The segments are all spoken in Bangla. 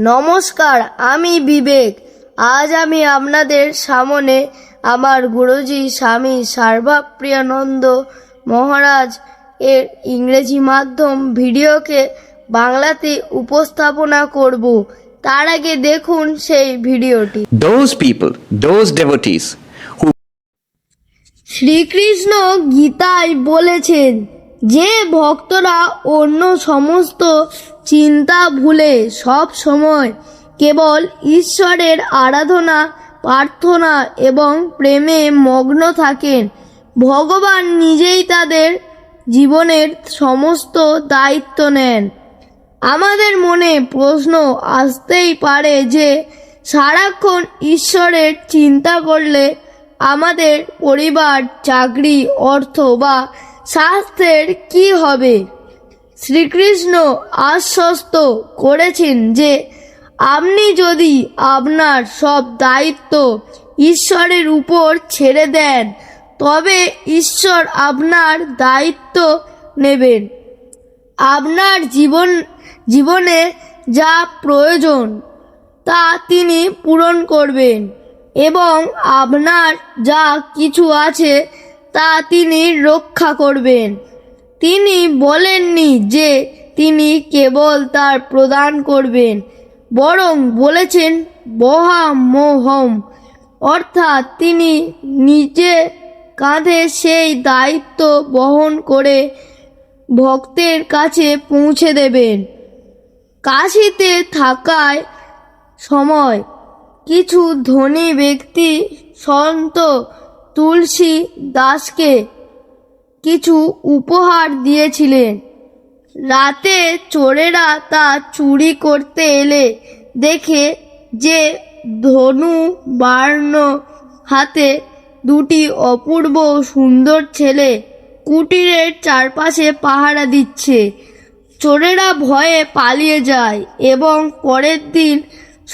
নমস্কার, আমি বিবেক। আজ আমি আপনাদের সামনে আমার গুরুজি স্বামী সর্বপ্রিয়ানন্দ মহারাজ এর ইংরেজি মাধ্যম ভিডিওকে বাংলাতে উপস্থাপনা করব। তার আগে দেখুন সেই ভিডিওটি। Those people, those devotees who Shrikrishna গীতায় বলেছেন যে ভক্তরা অন্য সমস্ত চিন্তা ভুলে সব সময় কেবল ঈশ্বরের আরাধনা, প্রার্থনা এবং প্রেমে মগ্ন থাকেন, ভগবান নিজেই তাদের জীবনের সমস্ত দায়িত্ব নেন। আমাদের মনে প্রশ্ন আসতেই পারে যে সারাক্ষণ ঈশ্বরের চিন্তা করলে আমাদের পরিবার, চাকরি, অর্থ বা স্বাস্থ্যের কি হবে? শ্রীকৃষ্ণ আশ্বস্ত করেছেন যে আপনি যদি আপনার সব দায়িত্ব ঈশ্বরের উপর ছেড়ে দেন, তবে ঈশ্বর আপনার দায়িত্ব নেবেন। আপনার জীবনে যা প্রয়োজন তা তিনি পূরণ করবেন এবং আপনার যা কিছু আছে তা তিনি রক্ষা করবেন। তিনি বলেননি যে তিনি কেবল তার প্রদান করবেন, বরং বলেছেন বহামোহম, অর্থাৎ তিনি নিজে কাঁধে সেই দায়িত্ব বহন করে ভক্তের কাছে পৌঁছে দেবেন। কাশীতে থাকায় সময় কিছু ধনী ব্যক্তি সন্ত তুলসী দাসকে কিছু উপহার দিয়েছিলেন। রাতে চোরেরা তা চুরি করতে এলে দেখে যে ধনু বার্ণ হাতে দুটি অপূর্ব সুন্দর ছেলে কুটিরের চারপাশে পাহারা দিচ্ছে। চোরেরা ভয়ে পালিয়ে যায় এবং পরের দিন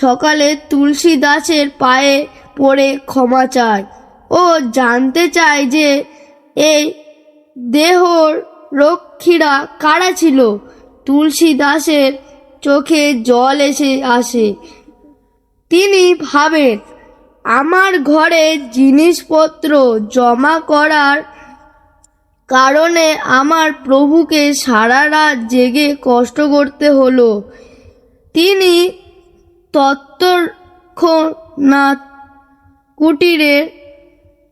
সকালে তুলসী দাসের পায়ে পড়ে ক্ষমা চায় ও জানতে চায় যে এই দেহর রক্ষীরা কারা ছিল। তুলসী দাসের চোখে জল এসে আসে। তিনি ভাবেন, আমার ঘরে জিনিসপত্র জমা করার কারণে আমার প্রভুকে সারা রাত জেগে কষ্ট করতে হলো। তিনি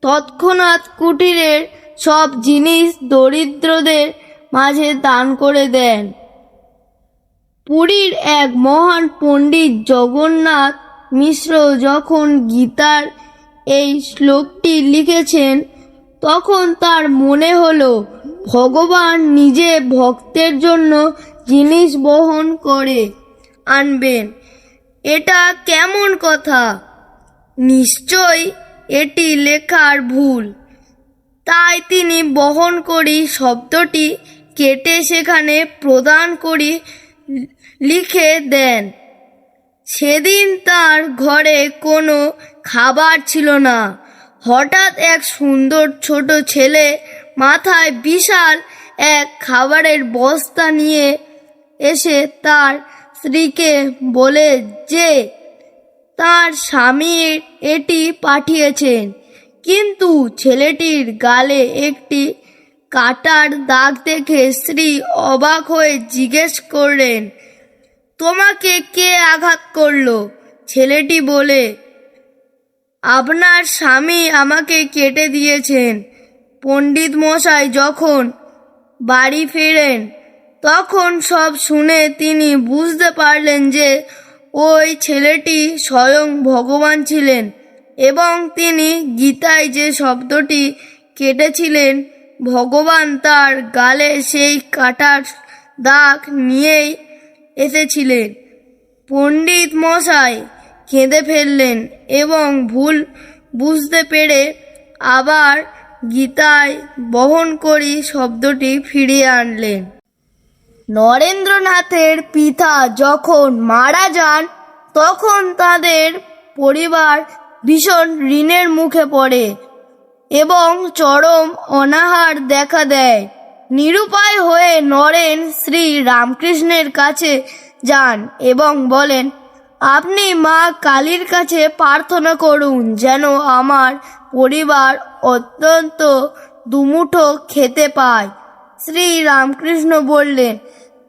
তৎক্ষণাৎ কুটিরের সব জিনিস দরিদ্রদের মাঝে দান করে দেন। পুরীর এক মহান পণ্ডিত জগন্নাথ মিশ্র যখন গীতার এই শ্লোকটি লিখেছেন, তখন তার মনে হলো ভগবান নিজে ভক্তের জন্য জিনিস বহন করে আনবেন। এটা কেমন কথা? নিশ্চয় এটি লেখার ভুল। তাই তিনি বহন করি শব্দটি কেটে সেখানে প্রদান করি লিখে দেন। সেদিন তার ঘরে কোনো খাবার ছিল না। হঠাৎ এক সুন্দর ছোট ছেলে মাথায় বিশাল এক খাবারের বস্তা নিয়ে এসে তার স্ত্রীকে বলে যে তার স্বামী এটি পাঠিয়েছেন। কিন্তু ছেলেটির গালে একটি কাটার দাগ দেখে স্ত্রী অবাক হয়ে জিজ্ঞেস করলেন, তোমাকে কে আঘাত করলো? ছেলেটি বলে, আপনার স্বামী আমাকে কেটে দিয়েছেন। পণ্ডিত মশাই যখন বাড়ি ফেরেন তখন সব শুনে তিনি বুঝতে পারলেন যে ওই ছেলেটি স্বয়ং ভগবান ছিলেন এবং তিনি গীতায় যে শব্দটি কেটেছিলেন, ভগবান তার গালে সেই কাটার দাগ নিয়েই এসেছিলেন। পণ্ডিত মশাই কেঁদে ফেললেন এবং ভুল বুঝতে পেরে আবার গীতায় বহন করি শব্দটি ফিরিয়ে আনলেন। নরেন্দ্রনাথের পিতা যখন মারা যান তখন তাদের পরিবার ভীষণ ঋণের মুখে পড়ে এবং চরম অনাহার দেখা দেয়। নিরুপায় হয়ে নরেন শ্রী রামকৃষ্ণের কাছে যান এবং বলেন, আপনি মা কালীর কাছে প্রার্থনা করুন যেন আমার পরিবার অত্যন্ত দুমুঠো খেতে পায়। শ্রী রামকৃষ্ণ বললেন,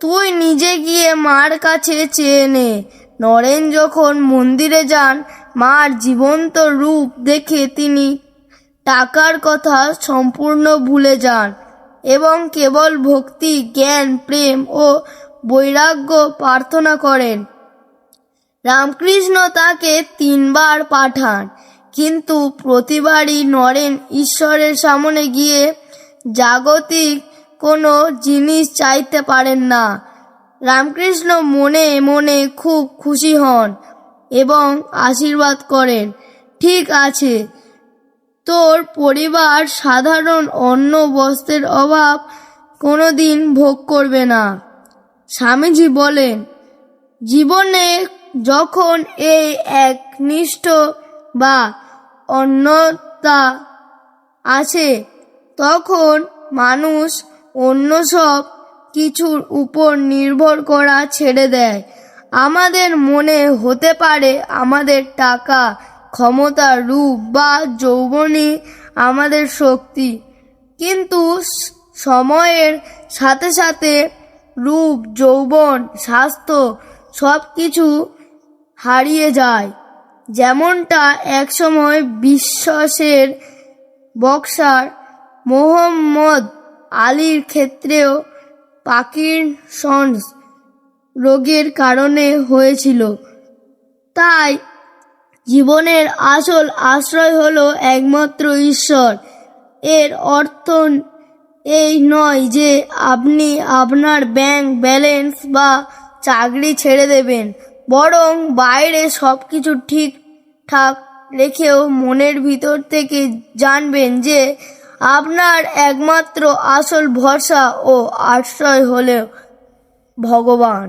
তুই নিজে গিয়ে মার কাছে চেয়ে নে। নরেন যখন মন্দিরে যান, মার জীবন্ত রূপ দেখে তিনি টাকার কথা সম্পূর্ণ ভুলে যান এবং কেবল ভক্তি, জ্ঞান, প্রেম ও বৈরাগ্য প্রার্থনা করেন। রামকৃষ্ণ তাকে 3 বার পাঠান, কিন্তু প্রতিবারই নরেন ঈশ্বরের সামনে গিয়ে জাগতিক কোনো জিনিস চাইতে পারেন না। রামকৃষ্ণ মনে মনে খুব খুশি হন এবং আশীর্বাদ করেন, ঠিক আছে, তোর পরিবার সাধারণ অন্ন বস্ত্রের অভাব কোনোদিন ভোগ করবে না। স্বামীজি বলেন, জীবনে যখন এই একনিষ্ঠ বা অন্যতা আছে, তখন মানুষ অন্য সব কিছুর উপর নির্ভর করা ছেড়ে দেয়। আমাদের মনে হতে পারে আমাদের টাকা, ক্ষমতা, রূপ বা যৌবনই আমাদের শক্তি, কিন্তু সময়ের সাথে সাথে রূপ, যৌবন, স্বাস্থ্য সব কিছু হারিয়ে যায়। যেমনটা একসময় বিশ্বের বক্সার মোহাম্মদ আলীর ক্ষেত্রেও পার্কিনসন্স রোগের কারণে হয়েছিল। তাই জীবনের আসল আশ্রয় হলো একমাত্র ঈশ্বর। এর অর্থ এই নয় যে আপনি আপনার ব্যাংক ব্যালেন্স বা চাকরি ছেড়ে দেবেন, বরং বাইরে সবকিছু ঠিকঠাক রেখেও মনের ভিতর থেকে জানবেন যে আপনার একমাত্র আসল ভরসা ও আশ্রয় হলো ভগবান।